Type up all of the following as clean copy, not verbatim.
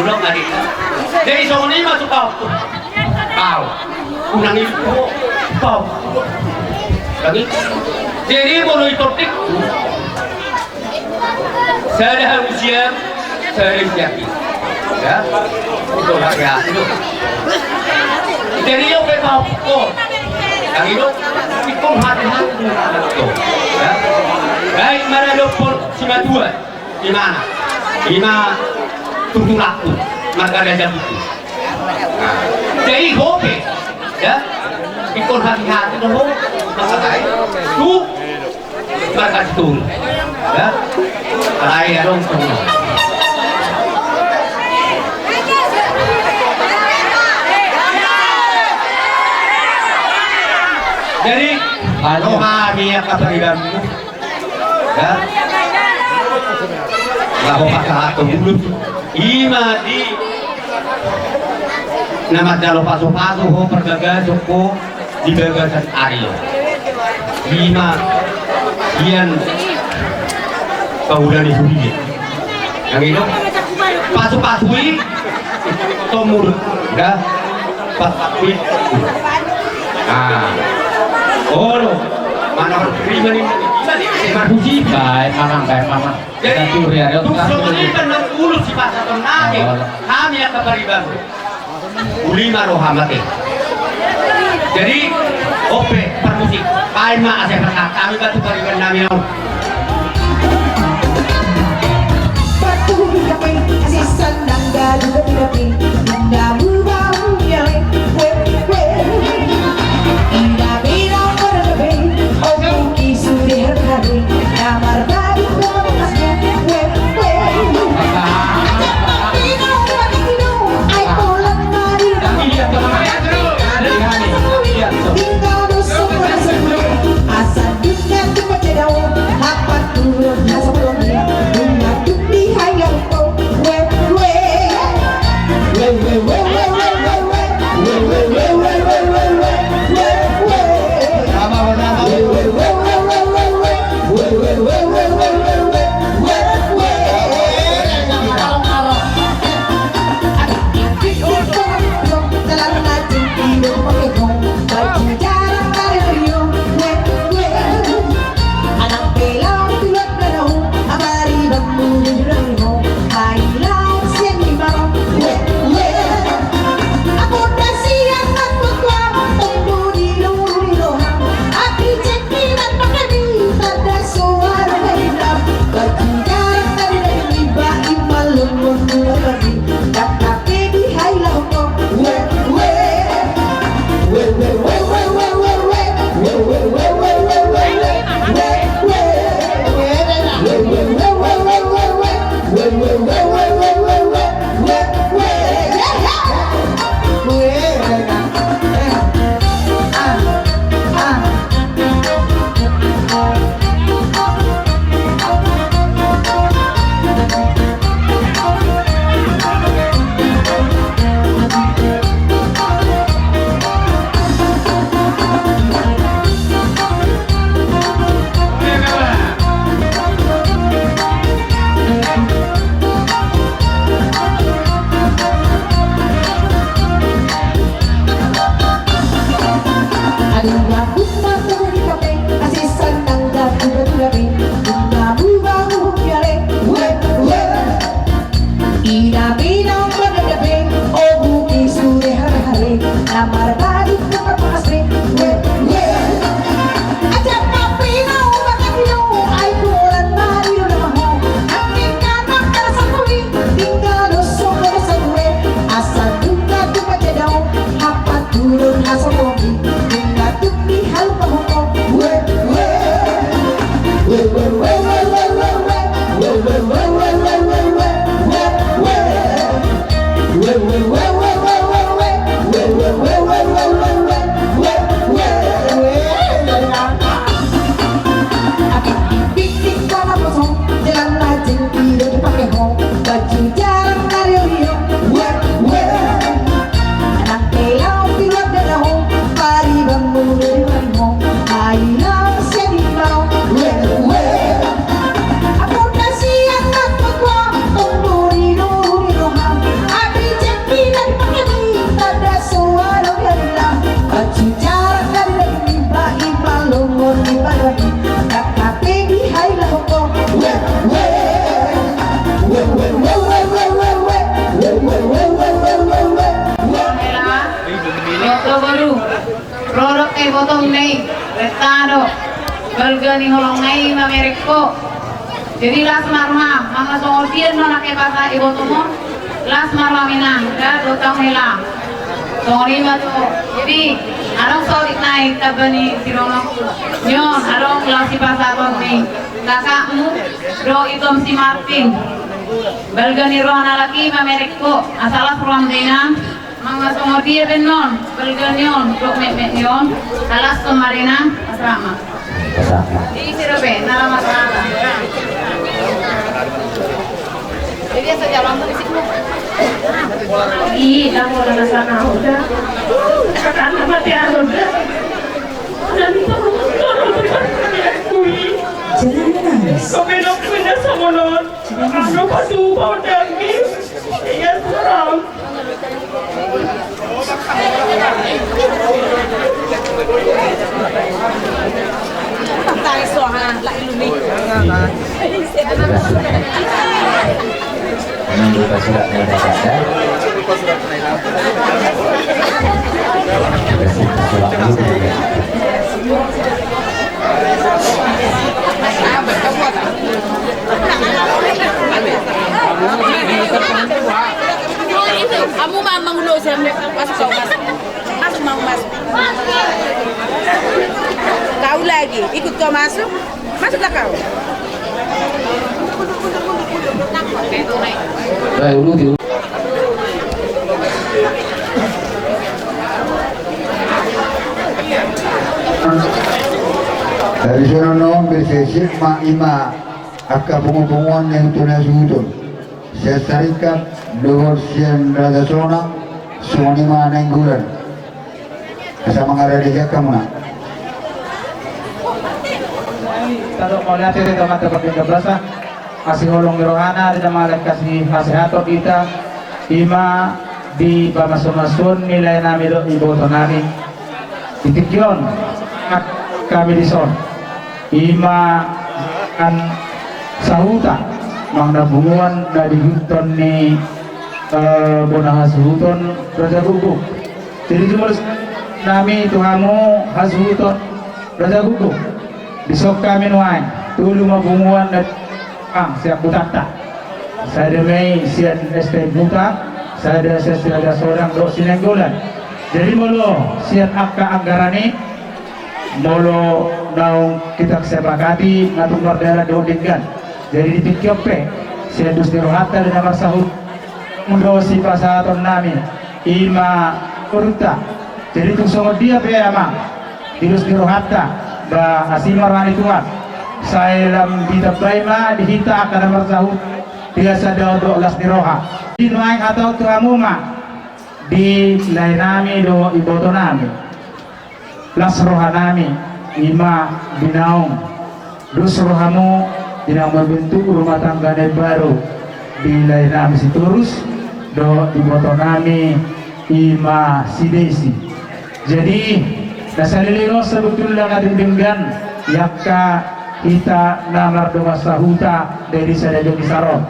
tulong tadi. Jadi soalnya ini masuk kau. Kau. Unang itu kau. Lagi. Jadi boleh topik. Saya dah usia, saya yakin. Ya, itu lagi itu. Jadi yang kau kau. Yang itu hati-hati. Ya. Baik mana dokter cuma dua. Di mana? Lima tunggu laku maka ada jam itu. Jadi hobi, ya, ikut hati-hati dulu, maka baik. Tuh, maka tunggu, ya, raya dong tunggu. Jadi, kalau kami kapan ya. Laho pakato mulut ima di nama jalo paso-paso ho pergagas ko di gagasan Aryo lima kian kaudan hudi yang itu paso-pasui tomur dah pasui oh mana terima nih Marhuji baik mama jadi tuh kan urus si pasar nage kami akan beriban ulima rohamate jadi ope permusik kain ma asal kami batu beriban nami batu kapai asal sandang galu berapi indah bau yang indah bilang berlebih oh kisah hari kamar baru Tulong nih, retado, balgani holong nih mamereko. Jadi las marma, mga songoltir no nakipasa ibo tumo, las marma minang, da dotang hilang. Songolima tuh. Jadi, anong solit naik tabani sironong nyon, anong lasi pasabog ni kakakmu, do itom si Martin. Balgani roh laki mamereko, asalas ruang dinang. Mga sumodiya din nun, balgan yun, duk mek yun, alas kumarina, asrama. Di sirobe, nalamat asrama. Jadi sa jalan tuh di situ. Iya, aku udah sana udah. Karena mati aku udah. Dan itu Jangan menangis. kami nak pindah sama non. Ano pa tubaw dami? Iya serang. Berupa surat daripada Kamu mau mengulo saya masuk mau masuk. Kau lagi ikut kau masuk, masuklah kau. Dari sana non bersisik mak ima akka bunga-bunguan yang tunai sudut. Saya tarikat dohor sian raga sona soni mana yang gulan. Asa mangara di kamu nak. Tado mo lihat itu mata kapinda berasa kasih holong rohana di malaikat kasih hasihato kita ima di bamasun nilai nami do ibu tonari itikyon kami dison ima kan sahuta mangna bunguan dari hutan ni bonah hutan raja guguk jadi cuma nami tuhamu hasuton raja guguk besok kami nuai tulu mabunguan dan siap butata saya demai siap ST buta saya ada seorang dok sinenggolan jadi molo siap akka anggarani molo daung kita sepakati ngatur daerah diodingkan jadi dipikirpe siap dus dirohata dan nama sahut mundo si pasaton nami ima uruta jadi tu semua dia pe ama dirus dirohata ba asimar mani tuan saya lam ditabai ma dihita akan bersahut biasa do las diroha di nuai atau tuamu ma di lain nami do iboto nami las roha nami ima binaung dus rohamu dinang membentuk rumah tangga baru di lain nami siturus do iboto nami ima sidesi jadi nasalilino sebetulnya ngadindinggan yakka kita namar doa sahuta dari sadaya bisaron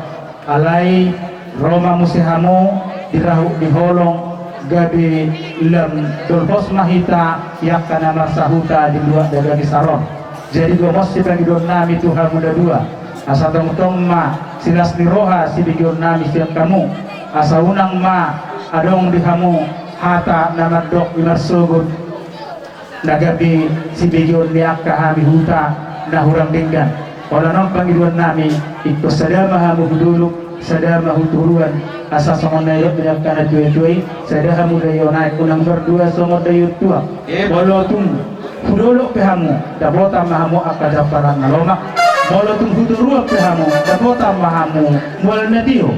alai Roma musihamu dirahuk diholong gabi lem dolpos mahita yakka namar sahuta di luar dari bisaron jadi gomos si pangidon nami Tuhan muda dua asa tong ma silas niroha si bigion nami siap kamu asa unang ma adong dihamu hata namar dok imarsugun nagabi si bigion niak kahami huta na hurang dinggan wala nang pangiduan nami ikut sadama hamu dulu sadama huturuan asa songon nayo niak kana tuwe-tuwe sadahamu dayo naik unang berdua songon dayo tua wala tung hudolo pehamu dabota mahamu akada parang naloma wala tung hudurua pehamu dabota mahamu mual natiyo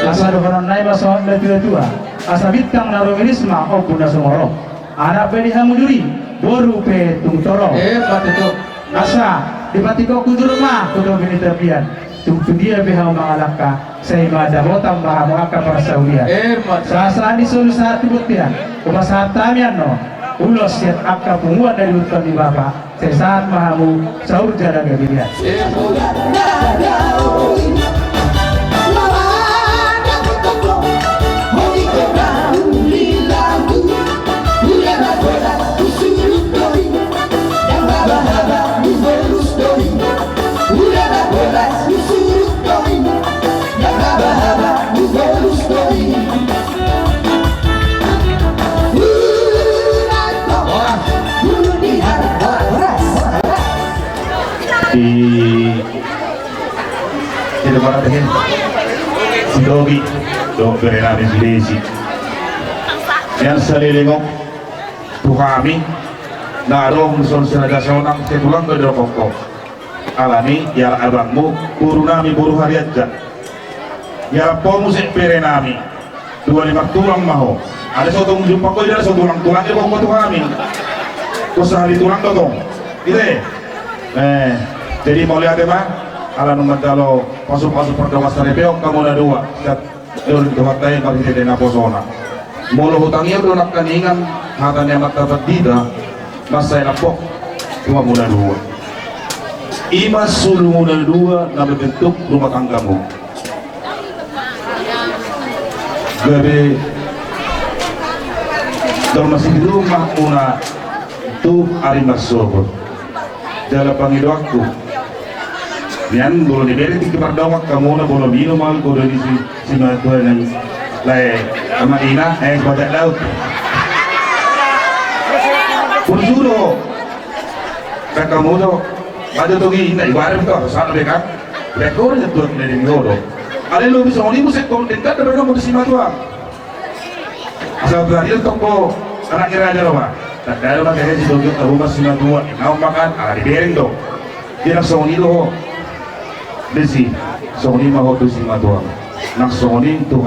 asa dohonon naik masongon dayo tua asa bitang narominisma o puna songoro anak beri hamu duri boru pe tung toro patutu asa di patiko kudur mah kudu bini tabian tung dia beha mangalaka saya mada botam bahamu aka para saulia sasa di solu saat buktian saat tamian no ulos siat aka punguan dari hutan di bapa saya saat mahamu saur jada gabian di depan ada si Dogi dong berenami si Desi yang selilingok tuh kami narong sosial nasional setulang ke dokok alami ya abangmu buru nami buru hari aja ya pomusik berenami 25 tulang maho ada sotong jumpa kau ada sotulang tulangnya kok tuh kami kau sehari tulang dong gitu jadi mau lihat ya mah ala nunggu kalau masuk perdoa sarebeok kamu ada dua dan dua tay kalau tidak ada posona mulu hutangnya udah nak kaningan hatanya mata tidak masa lapok cuma muda dua ima sulu muda dua na berbentuk rumah tanggamu gabe kalau masih di rumah una itu hari masuk dalam panggilanku yan boleh diberi di kepada kamu na boleh minum mal boleh di sini tuan lain sama ina badak laut Purjuro kamu tuh ada tuh ini ibarat tuh saat mereka rekor itu dari ngoro ada lu bisa ngoni musik konten kan ada kamu di sini tuang asal berani toko anak kira aja loh pak tak ada orang kayak si dojo tahu masih tua mau makan ala dibering dong dia nak soni loh desi soni mau tuh si tua nak soni tuh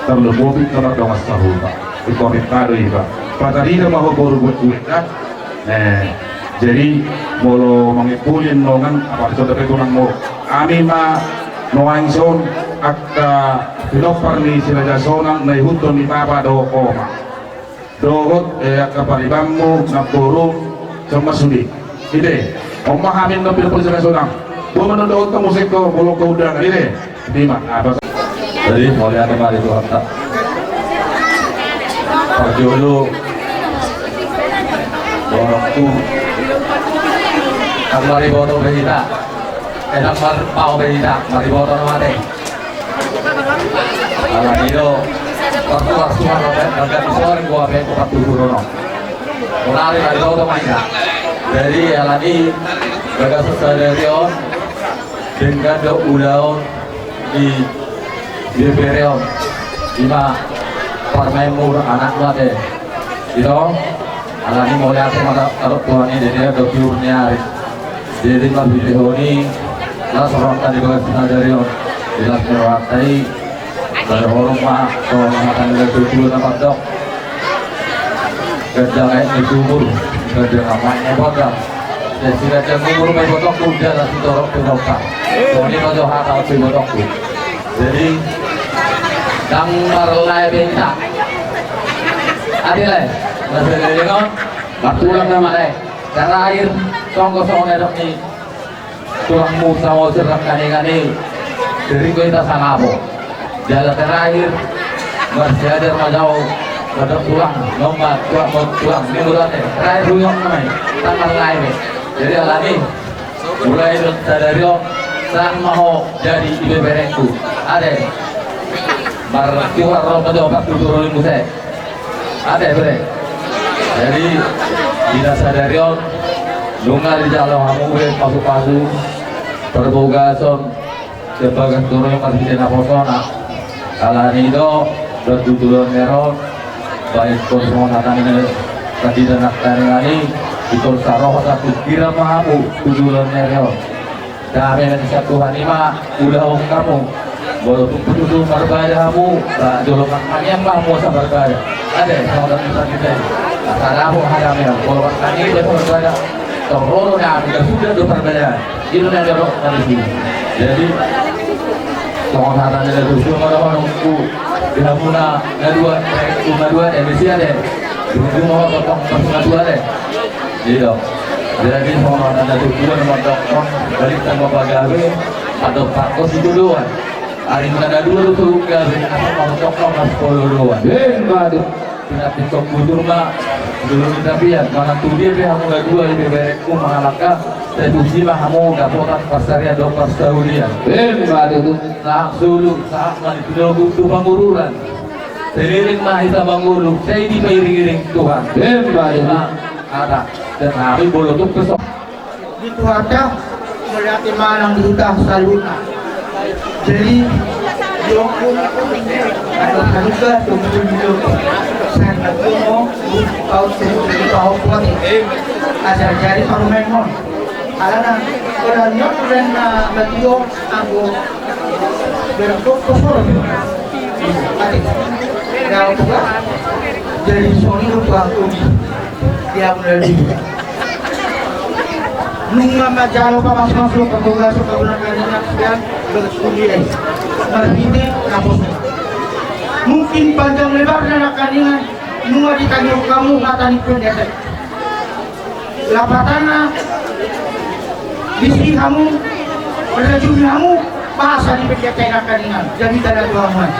terlebih kalau ada masalah pak di komentar pak Patarina mau baru buat duit kan jadi mau mengipulin nongan apa itu tapi kurang mau ami mah noangson akka filopar ni sila jasona na ihuton ni papa do koma dogot akka palibamu napuro sama sudi ide omahamin no pilpul sila jasona buat mendoot ke musik ko bolo ko udah ide lima apa jadi mau lihat kembali itu harta Pajolo Borokku Ang mariboto behita Enak marpao behita Mariboto namate Ala nito Kartu-kartuan robet Dagat isorin gua beko katuguro no Unari mariboto mainka Jadi alani Baga sesadarion Dengan do ulaon Di Bebereon Lima Parmemur anak mate Gitu alani mau lihat sama taruh tuan ini jadi ada viewernya jadi mas video ini lah seorang tadi bagas dari jelas meratai dari orang mah kalau makan dari tujuh nampak dok kerja kayak di kubur kerja namanya bodoh jadi tidak ada kubur main bodoh udah lah dorong ke dokter ini bodoh hal ke bodoh jadi dang marlai benta adilai masih ada kan tulang nama deh terakhir songko nih tulang musa mau serap kani dari kita sangapo jalan terakhir masih ada majau ada tulang nomor tulang ini udah terakhir ruyong namanya tanggal lain jadi alami mulai dari sang mau jadi ibu berengku ada barkiwar roh pada obat turun musa ada bre jadi tidak sadarion lunga di jalan kamu pasu-pasu perbogason sebagai turun yang masih tidak posona kalau itu bertutulan meron baik konsumen ini tadi dan ini itu saroh satu kira mahamu tutulan meron kami yang satu hari mah udah kamu walaupun betul berbeda kamu tak jolongan yang kamu sabar berbeda ada saudara kita karena aku hadamnya kalau kali dia berbeda terlalu dan sudah berbeda itu yang dorong dari sini jadi penghormatan dari itu orang-orangku bila mula dua emisi ada dulu mau potong personal dua deh jadi jadi penghormatan dari itu nomor dokter dari sama bagawe atau pakos itu doang hari ada dua tuh gawe apa mau dokter mas polo doang waduh tidak tiktok budur mah dulu kita biar mana tuh dia mulai dua ini berekku mengalahkan reduksi mah kamu dapat pasarnya dokter Saudi waduh nah dulu saat mana itu butuh pengururan seiring mah kita mengurus saya diiring-iring Tuhan waduh ada dan hari bolo tuh kesok Dito ada melihat malang di hutan saluna. Jadi yung ano kanuga tumutulong sa nagtumo out sa tao po ni asal jadi parumen mo. Ala na wala niyo rin na magyo ako berko kosor. Ate. Kaya ko ba? Jadi soni ko ako dia mulai nung majalo pa masuk ke tugas ke bulan kanina sekian berkuliah ini kapos mungkin panjang lebar na kanina nung ditanya kamu kata ni pendek lapatana bisi kamu berjumlah kamu bahasa di pendek na kanina jadi tanda Tuhan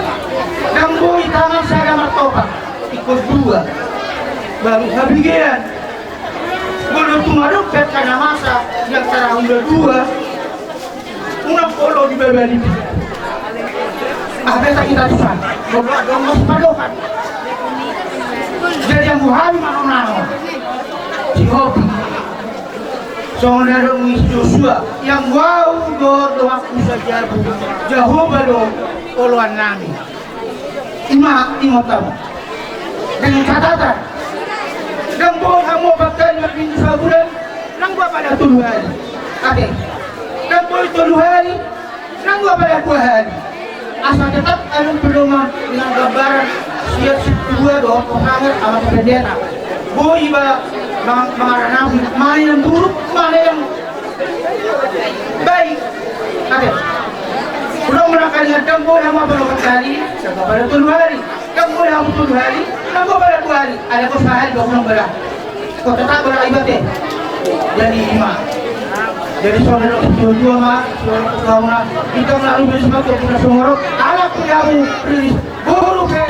dan boy tangan saya martoba ikut dua baru habigian kalau tumaruk karena masa yang terang berdua unang polo di bawah ini ada tak kita tuan berdoa dong masih padokan jadi yang buhari mana si hobi saudara Joshua yang wow doa saja jauh baru poluan nami imam dengan catatan dan boleh kamu bakal makin sabulan nang gua pada 7 hari oke dan boleh 7 hari nang gua pada 2 hari asal tetap anu pedoman dengan gambaran siap dua doa penghangat sama bendera boleh iba mengarah mana yang buruk mana yang baik oke belum menangkalinya dan boleh kamu pada hari pada 7 hari kamu boleh kamu 7 hari nang gua pada 2 hari ada kau sehari 20 berat kau tetap beribadah jadi imam jadi saudara dua mak saudara kauna kita melalui bersama kita semua ala kamu rilis guru ke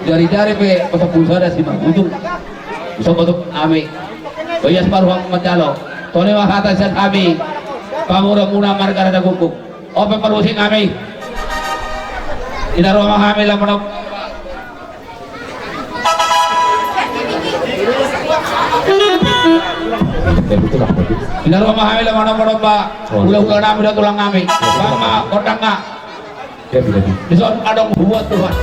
jari-jari pe pasal pulsa ada sih bang ujung besok ami oh iya separuh aku mencalo tone wahata set ami pamura muna marga ada guguk ope perusing ami tidak rumah kami lah menok tidak rumah kami lah menok pak ulah kami dah tulang kami bang kodang nggak besok ada buat Tuhan.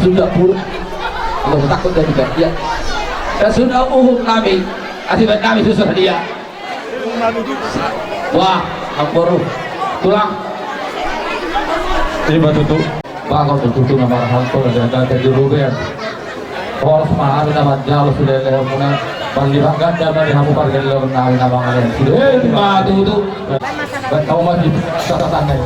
Sudah buruk, tidak takut dan juga dia. Dan sudah kami, akibat kami susah dia. Wah, aku tulang. Ini batu tu, bangun tu nama hantu dan terjurugan. Kalau semua hari nama jauh sudah lewat bagi bangga dan dari kamu pergi lewat nama kalian. Batu tu, tahu masih catatan.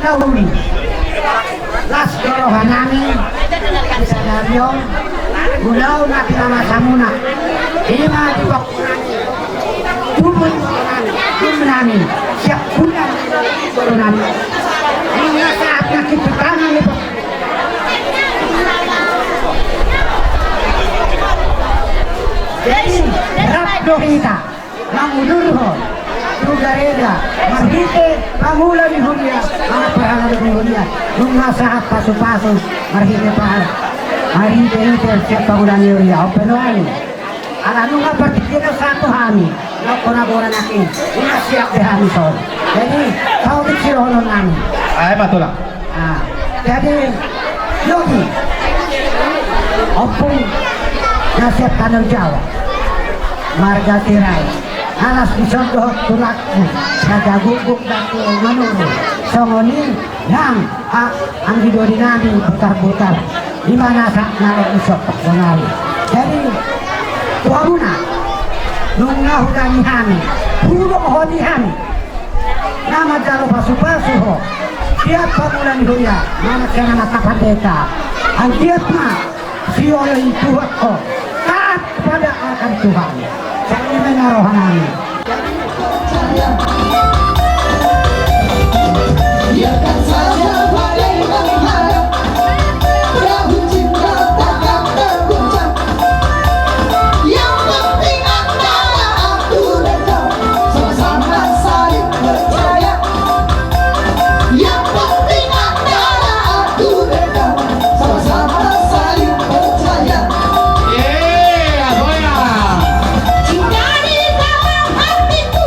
Kaumi las rohanami sanario gulau na pinamasamuna ima dipakurani kumnani siap bulan turunani hingga saatnya kita tangan itu jadi rabdo kita namudurho Rugareda, marhite, pamula ni Julia, ang parangal ni Julia, nung nasa paso-paso, marhite pa, marhite, siya pamula ni Julia, o penuan. Ala nung partido sa ato hami, na konabora natin, siyak di hami so. Jadi, kautik si Rolo namin. Ay, matulak. Jadi, Yogi, opong nasib tanong Jawa, marga tiray. Alas dicontoh tulakku saja guguk datu manuru songoni yang ang didori namin putar-putar di mana sak narok isok pengali jadi tua muna nung nahudani kami puro hodi kami nama jalo pasu-pasu ho tiap pamulan huya mana kena nakapandeta ang tiap na siolo itu ho taat pada akan Tuhan jadi menarohanami biarkan saja badai mengharap perahu cinta takkan terguncang yang penting antara aku dan kau sama-sama saling percaya yang penting antara aku dan kau sama-sama saling percaya. Cinta di dalam hatiku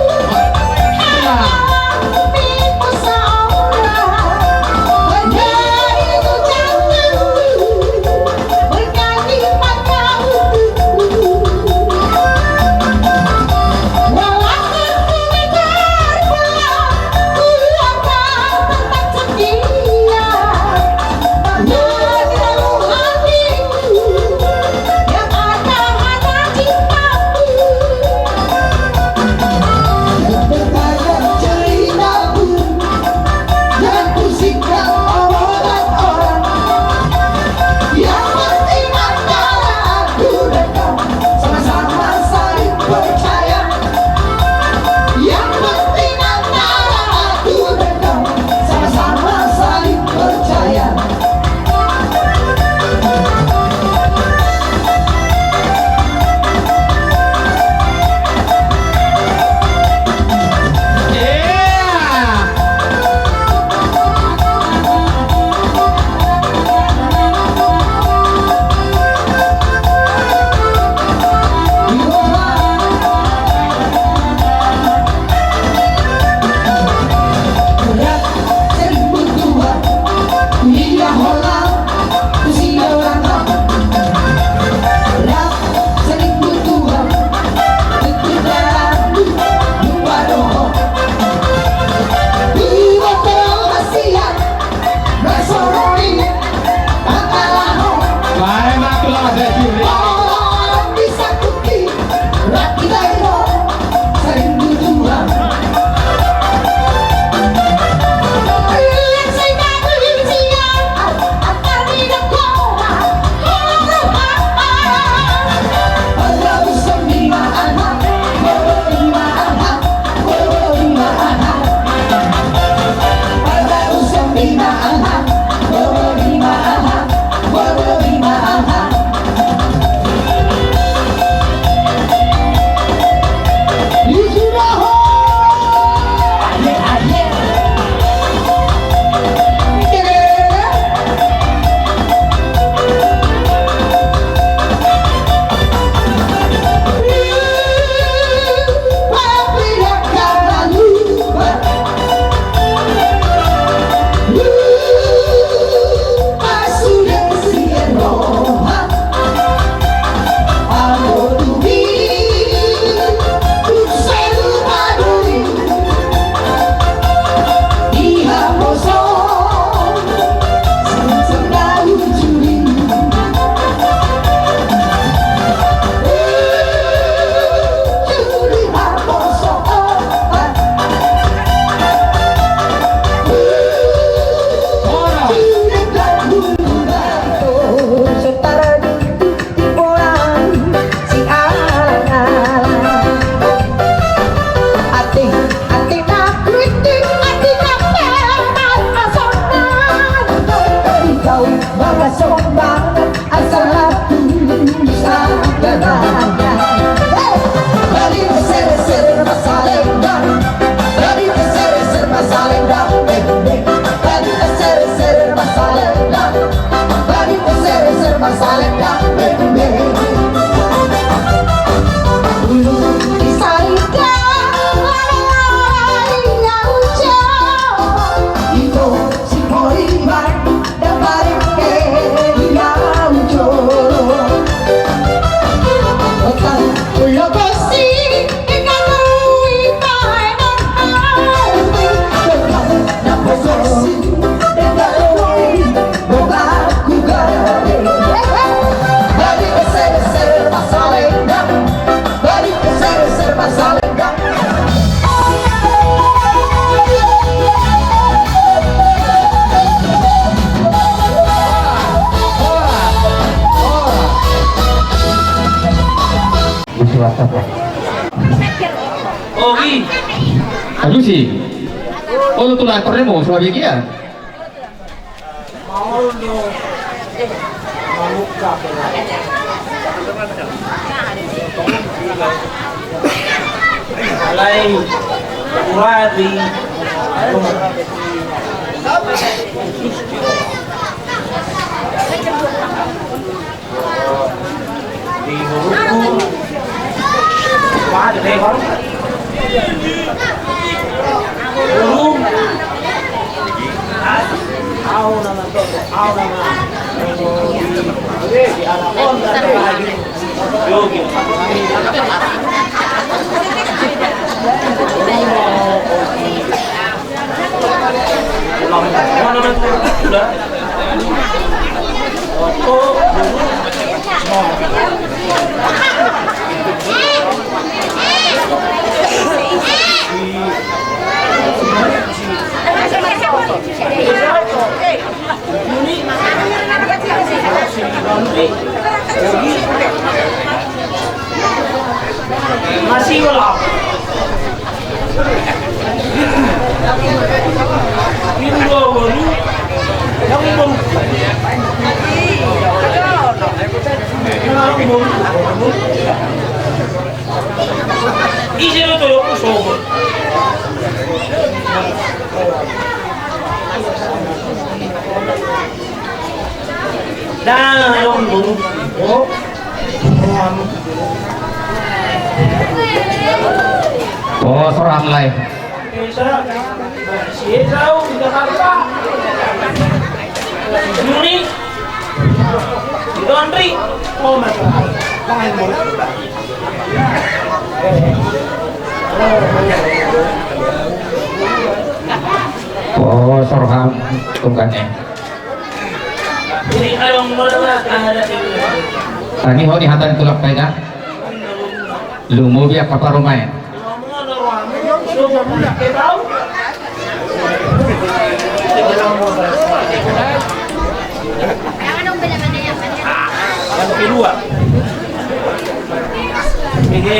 sumbangan asal bisa berada. Bali ser masalendang, Bali ser masalendang, Bali ser masalendang, Bali ser masalendang, Ogi. Aduh sih. Oh lu tuh lakornya mau sama dia. Alay, uradi. Di hurufku. Wah, ada deh baru. Belum. Au nama tu, au nama. Di alakon tadi lagi. Yogi. Mana sudah? Masih belum. Ini baru. Yang baru. Isi itu yo kusobo. Dan yang baru. Oh. Oh, seorang lain. Si jauh di Jakarta. Juni. Di Dondri. Oh, masalah. Oh, seorang tunggannya. Ini ayong mula ada ini. Tani ho ni hatan tulak tayo na. Lumo biya kaparumay. Yang kedua, ini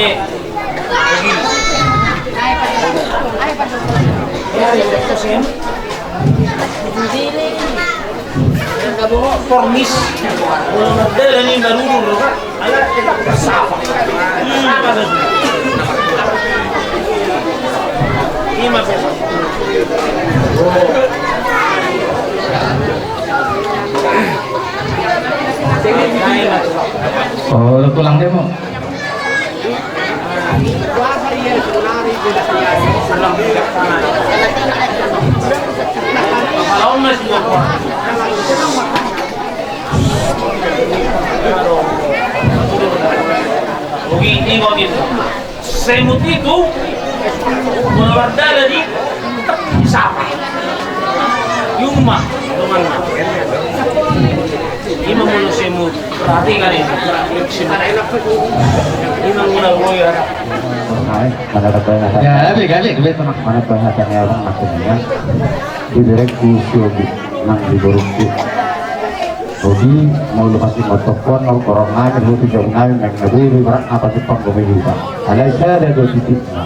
formis model ini baru dulu kan ada kita safa ini mas Oh, lu pulang deh mo. Kalau mas mau begini begitu semut itu berdarah di siapa Yuma teman ini mulu semut perhatikan ini ini mulu lawyer Mana kebanyakan Ya, balik teman. mana kebanyakannya orang maksudnya direct di Siobi nang di Borukti. Jadi mau lepas di motopon mau corona kan itu jauh naik negeri berat apa sih pak pemerintah. Alaysa ada dua titiknya.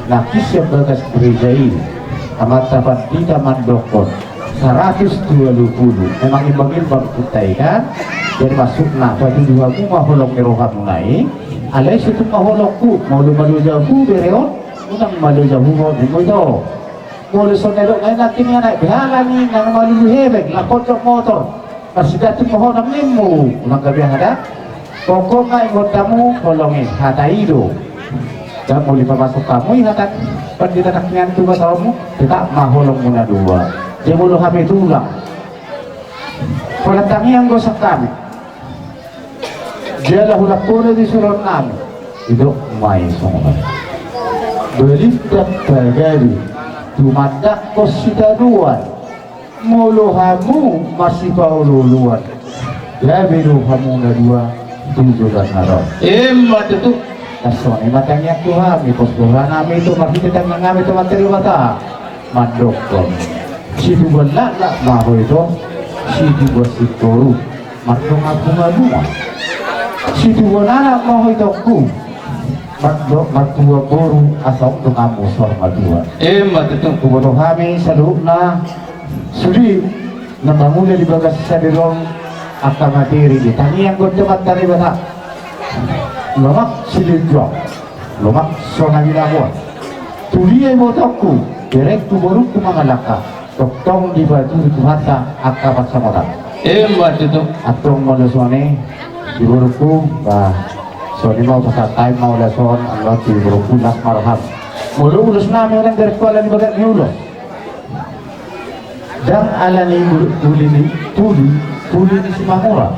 Nah kisah bekas gereja ini amat dapat tidak mandokon 120 memang imbang-imbang kita kan jadi masuk nak baju dua ku maholong meroham mulai alai situ maholongku mau malu jauh bereon unang malu jauh mau itu boleh sonero lain nanti naik behala nih nang malu hebek lah kocok motor masih datu maholong nemu unang kabiang ada pokoknya ikut kamu holongin hata ido dan mau lima masuk kamu hata pendidikan dengan tuh kamu kita maholong muna dua dia mulu HP tulang pelatangnya yang gosok kami dia lah hulak pura di surat kami itu main semua beli dan terjadi tumadak kosita dua mulu hamu masih bau luluan ya biru hamu na dua tujuh dan harap emat itu kasone matanya Tuhan di pos nami itu masih kita mengambil itu materi mata mandokon si dua nak mahu itu si dua situ mandok aku ngadua si dua anak mahu itu aku mandok matua boru asal untuk kamu sor madua emat itu kubodoh kami salubna sudi namamula di bagas sadirong akan materi di tani yang gue cepat dari mana lomak silidro lomak sonaginawa tuliai motoku direct tu baru ku mangalaka tong di baju itu mata akabat samota emat itu atong molasone di baruku bah soni mau pasal time mau lason Allah di baruku nas marham mulu ulus nami orang dari sekolah di bagat niulo dan alani tuli di Simahura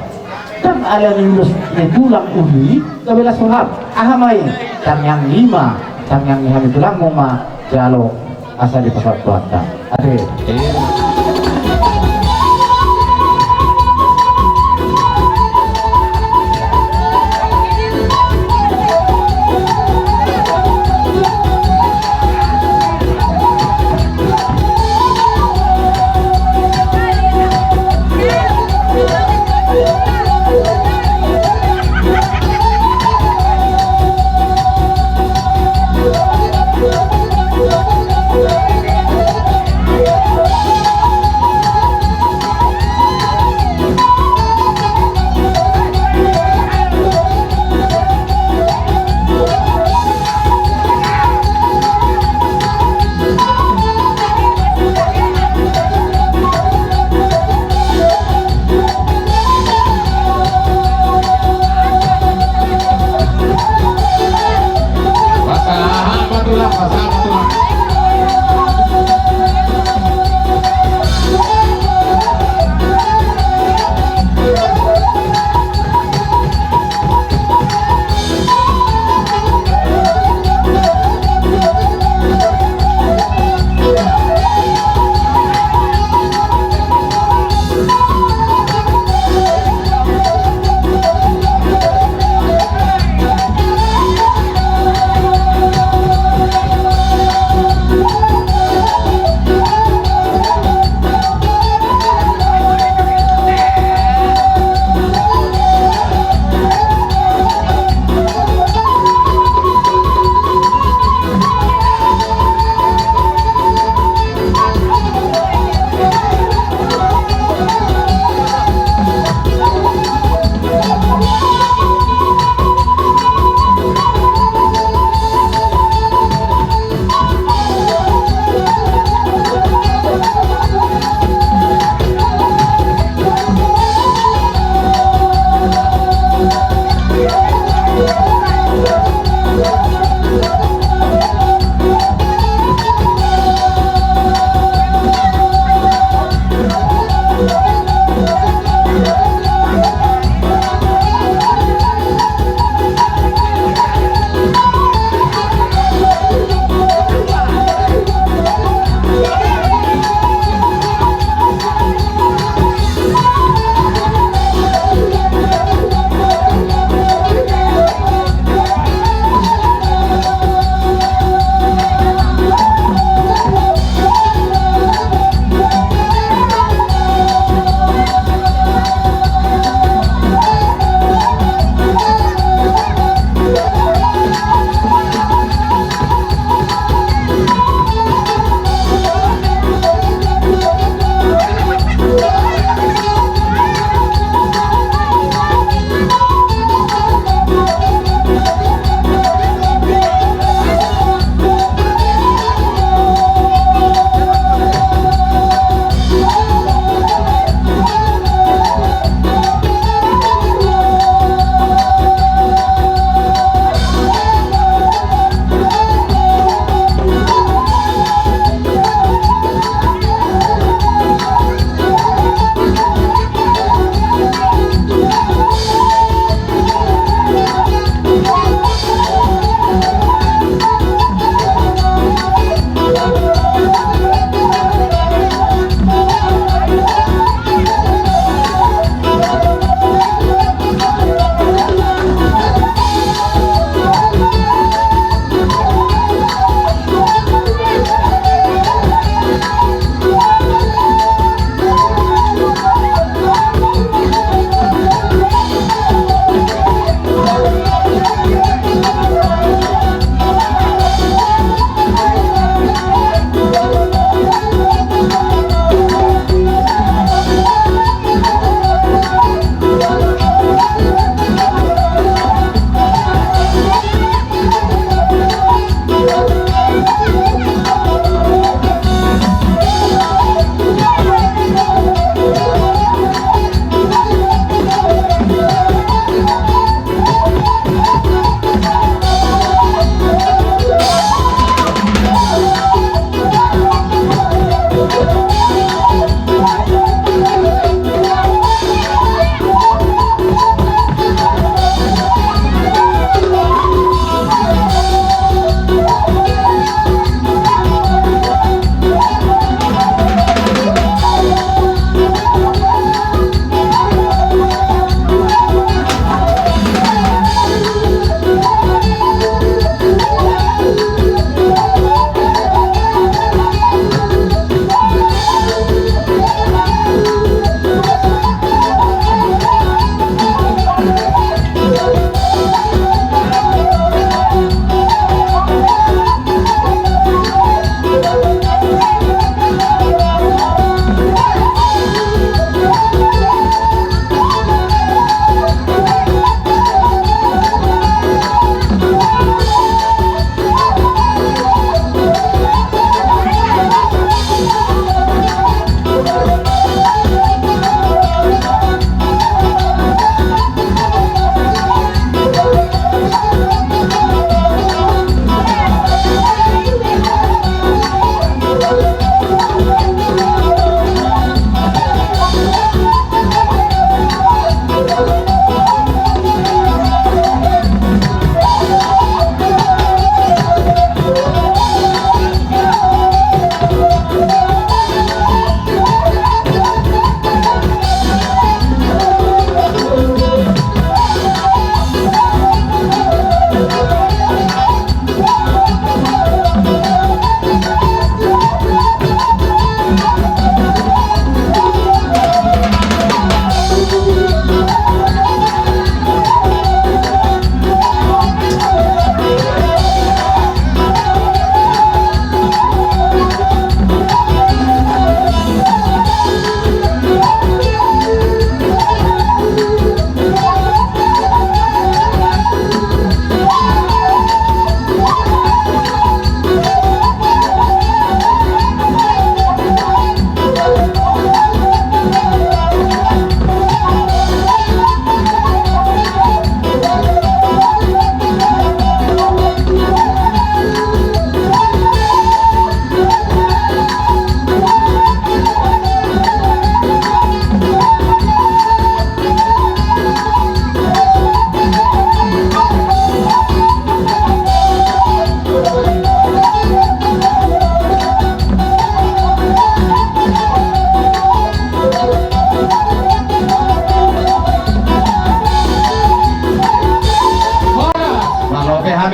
dan alani ulus ni tulang uli kabela suhab ahamai tang yang lima tang yang lima tulang muma jalo asa di pasar tuata ade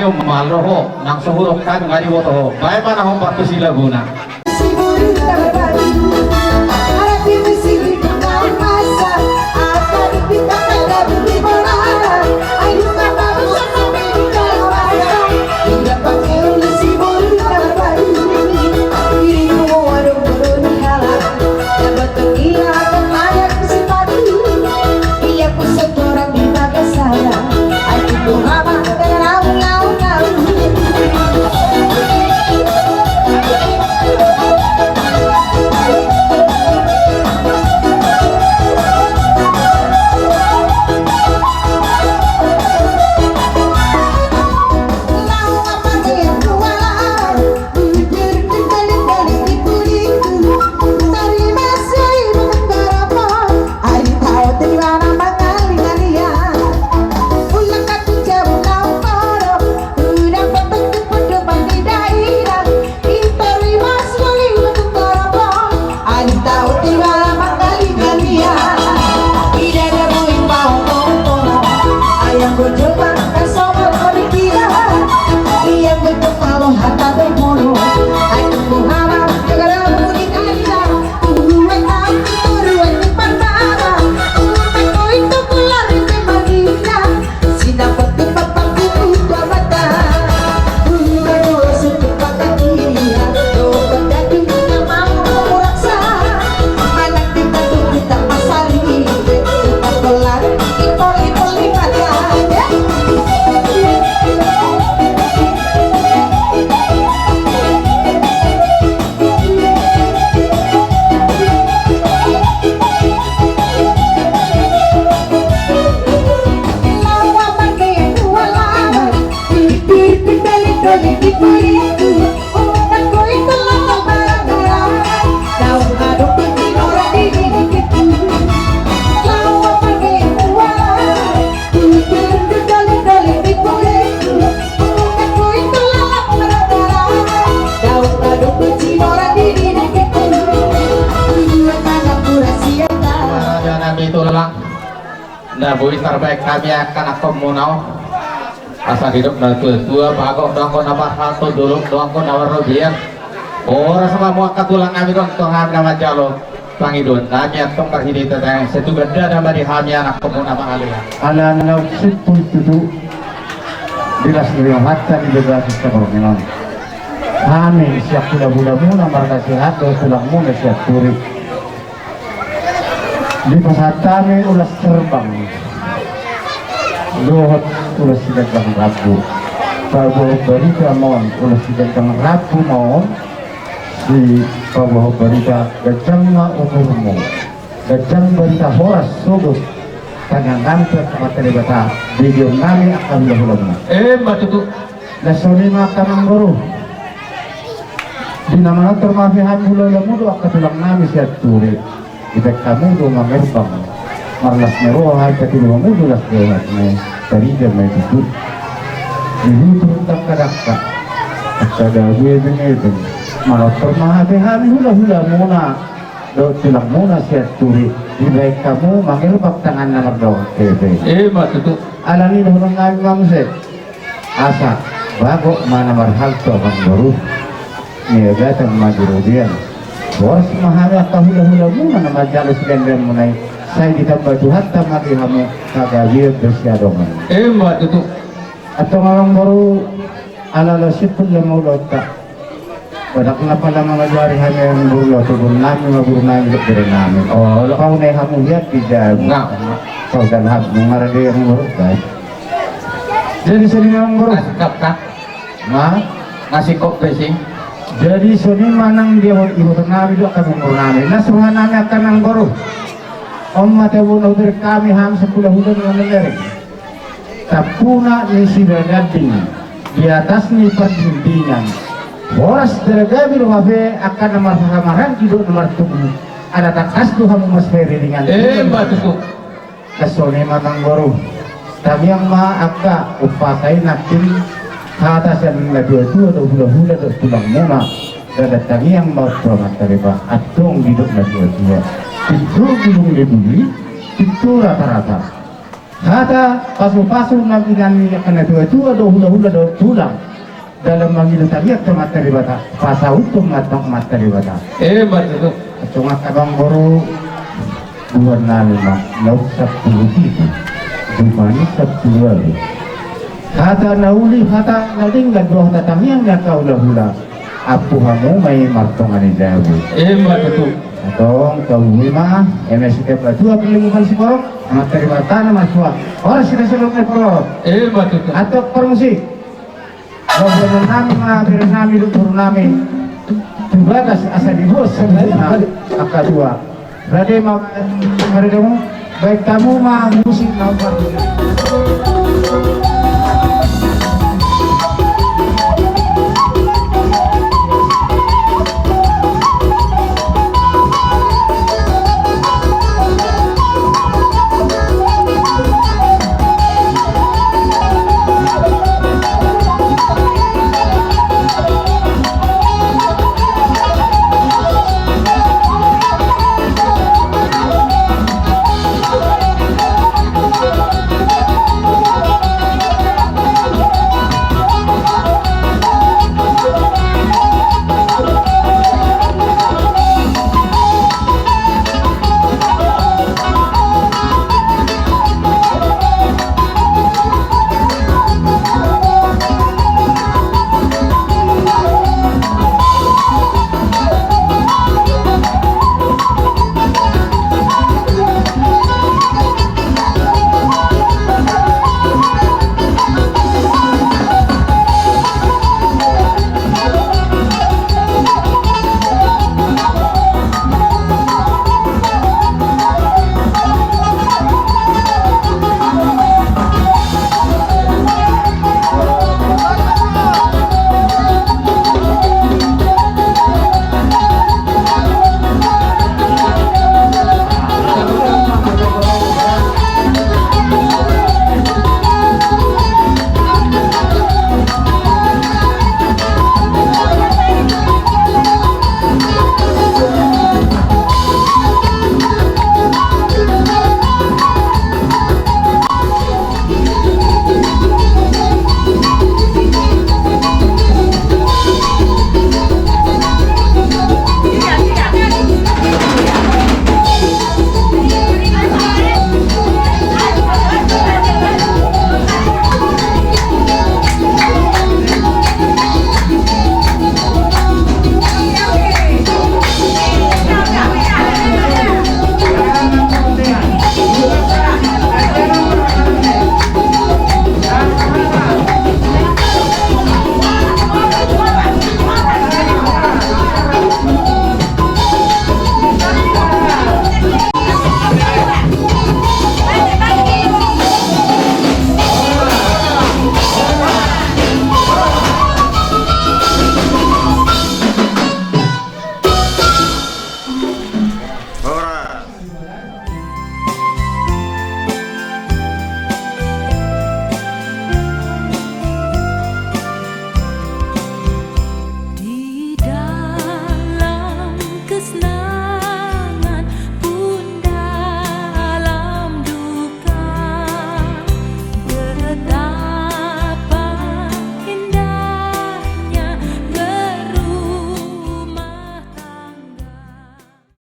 kayo maloho nang suhurok ka ng aliwoto may panahon pa to sila guna Nah, buih terbaik kami akan akomunau asal hidup dan tua bagok doangko nama satu dulu doangko nama robian orang sama muaka tulang kami dong tongam nama jalo pangidun kami atong karhidi tetang setu beda nama di hami anak komunau nama alia ala nau sipun tutu dilas ngeriong hatta di beberapa sistem orang kami siap budak-budak muna marga sihat tulang muna siap turi di pasatame ulas terbang dohot ulas sidang rabu paboh berita mohon ulas sidang rabu mohon di paboh berita gajang ma umurmu gajang berita horas sobos tangan hampir sama teribata video kami akan dahulu batu nasoni makan anggoro di nama termafihan bulan mudu akan tulang nami siat turi kita kamu do mamerbang marlas meroha kati do mamudu las dewas me tarija me itu ini turun kadakka kada gue dengan malah termahabe-habe hula-hula muna do tulang muna siat turi di baik kamu mamerbang tangan namar daw batu alani do nang ngamse asa bago mana marhal to bang baru ni agatan majurudian boras mahal kahula-hula muna na majalis dan munay saya ditambah hatta mati hamu kagawir bersiadoman mbak itu atau orang baru ala sipul yang mau lotak pada kenapa lama ngajari hanya yang burlo turun nami mabur nami dokter nami oh kau naik hamu lihat tidak enggak kau dan hab mengarah dia yang baru guys jadi sering orang baru kap ngasih kok pesing jadi sini manang dia ibu ternami dua kami ternami nasuhan nami akan nang baru om mata bunuh dari kami ham 10 bulan mengeleri tapuna ni siradading di atas ni perdindingan boras tergabi rumafe akan nomor samaran hidup nomor tubuh ada takas tuh hamu mas feri dengan batu kasone manang baru kami yang ma akka upakai nakin atas yang dua-dua atau hula-hula atau tulang muna dan kami yang mau program terlibat atong hidup dua-dua itu gunung lebih itu rata-rata Kata pasu-pasu maginan kena tua-tua do hula-hula do tulang dalam maginan tabiat materi bata pasa utum matang materi bata betul cuma kabang baru 25 laut 10 itu dumani 10 kata nauli kata natinggal doh tatang yang kau hula apu hamu mai martongan dawu betul atong kau lima MST dua perlindungan si korok materi batana masuk orang sudah selesai pro betul atau permusik Gobernur nami lutur nami tugas asa di bos sebenarnya akadua berarti mari kamu baik tamu mah musik mau